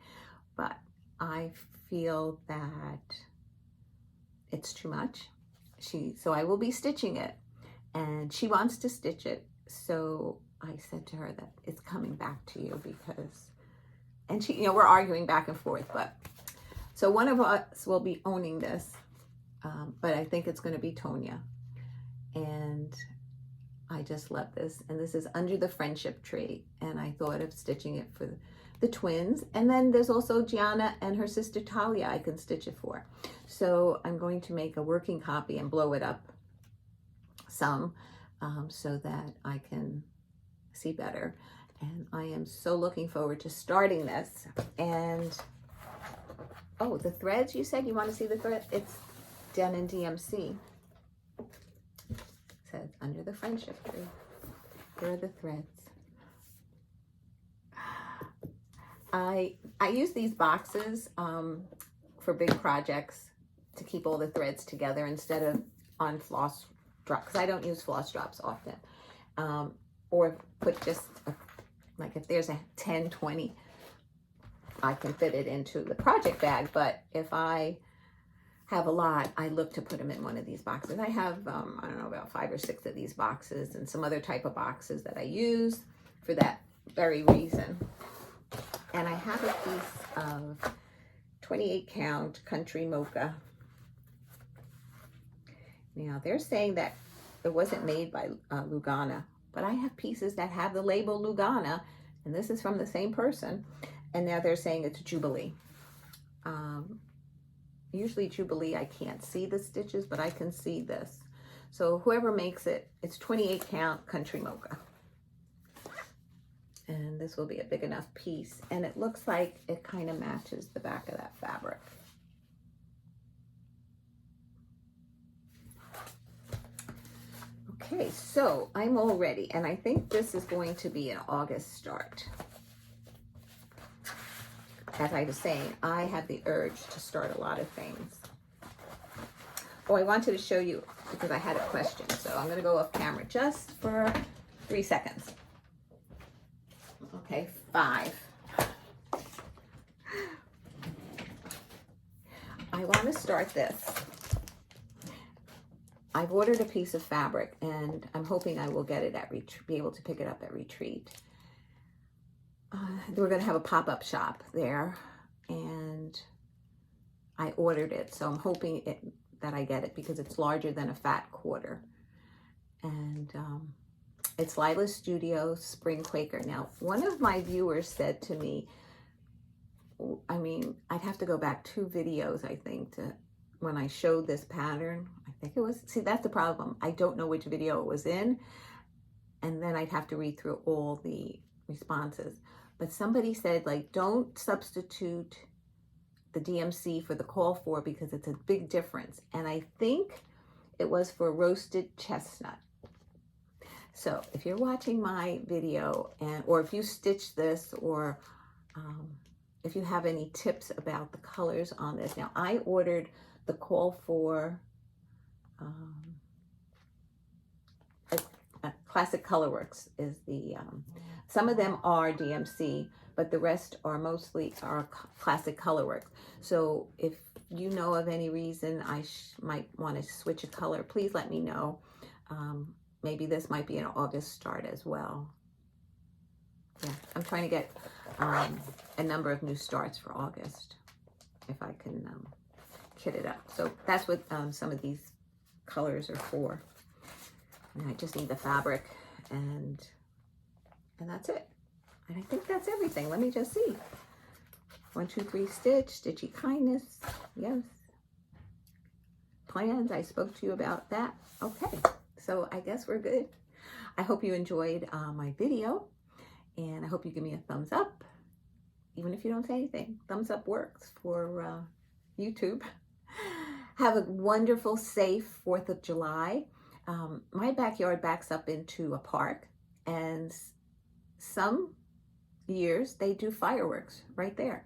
But I feel that it's too much. So I will be stitching it, and she wants to stitch it. So I said to her that it's coming back to you, because, and she, we're arguing back and forth, but, so one of us will be owning this, but I think it's going to be Tonya. And I just love this. And this is Under the Friendship Tree. And I thought of stitching it for the twins. And then there's also Gianna and her sister Talia I can stitch it for. So I'm going to make a working copy and blow it up some, so that I can see better. And I am so looking forward to starting this. And oh, the threads, you said you want to see the thread? It's Dena and DMC. It says Under the Friendship Tree. Here are the threads. I use these boxes for big projects to keep all the threads together instead of on floss drop, because I don't use floss drops often. Or put just, like if there's a 10, 20, I can fit it into the project bag. But if I have a lot, I look to put them in one of these boxes. I have, I don't know, about 5 or 6 of these boxes, and some other type of boxes that I use for that very reason. And I have a piece of 28 count country mocha. Now they're saying that it wasn't made by Lugana, but I have pieces that have the label Lugana, and this is from the same person, and now they're saying it's Jubilee. Usually Jubilee, I can't see the stitches, but I can see this. So whoever makes it, it's 28 count country mocha. And this will be a big enough piece, and it looks like it kind of matches the back of that fabric. Okay, so I'm all ready, and I think this is going to be an August start. As I was saying, I have the urge to start a lot of things. Oh, I wanted to show you, because I had a question, so I'm going to go off camera just for 3 seconds. Okay, 5. I want to start this. I've ordered a piece of fabric, and I'm hoping I will get it at be able to pick it up at Retreat. We're going to have a pop-up shop there, and I ordered it, so I'm hoping that I get it because it's larger than a fat quarter. And it's Lila's Studio Spring Quaker. Now, one of my viewers said to me, I mean, I'd have to go back 2 videos, I think, to when I showed this pattern. I think it was, see, that's the problem. I don't know which video it was in. And then I'd have to read through all the responses. But somebody said, like, don't substitute the DMC for the call for because it's a big difference. And I think it was for roasted chestnut. So if you're watching my video or if you stitch this or if you have any tips about the colors on this. Now I ordered the call for Classic Colorworks is the, some of them are DMC, but the rest are mostly Classic Colorworks. So if you know of any reason I might want to switch a color, please let me know. Maybe this might be an August start as well. Yeah, I'm trying to get a number of new starts for August, if I can kit it up. So that's what some of these colors are for. And I just need the fabric and that's it. And I think that's everything. Let me just see. 1, 2, 3 stitch, stitchy kindness. Yes. Plans, I spoke to you about that. Okay, so I guess we're good. I hope you enjoyed my video, and I hope you give me a thumbs up, even if you don't say anything. Thumbs up works for YouTube. Have a wonderful, safe 4th of July. My backyard backs up into a park, and some years they do fireworks right there.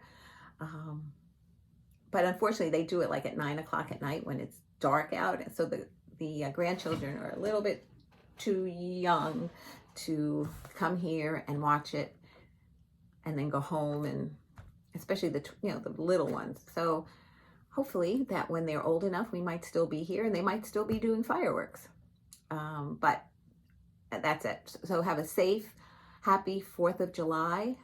But unfortunately they do it like at 9 o'clock at night when it's dark out. And so the grandchildren are a little bit too young to come here and watch it and then go home, and especially the little ones. So hopefully that when they're old enough, we might still be here and they might still be doing fireworks. But that's it. So have a safe, happy 4th of July.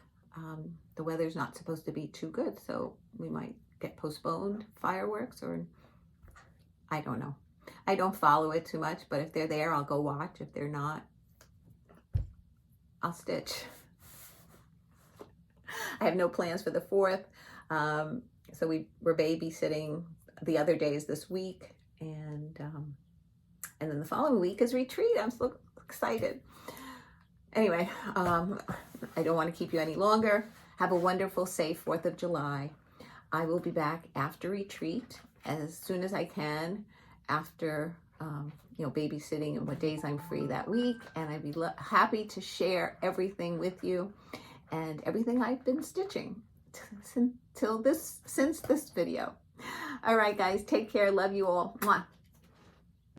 The weather's not supposed to be too good, so we might get postponed fireworks, or I don't know. I don't follow it too much, but if they're there, I'll go watch. If they're not, I'll stitch. I have no plans for the 4th. So we're babysitting the other days this week, and then the following week is retreat. I'm so excited. Anyway, I don't want to keep you any longer. Have a wonderful, safe 4th of July. I will be back after retreat as soon as I can, after babysitting and what days I'm free that week, and I'd be happy to share everything with you and everything I've been stitching since this video. All right, guys, take care. Love you all. Mwah.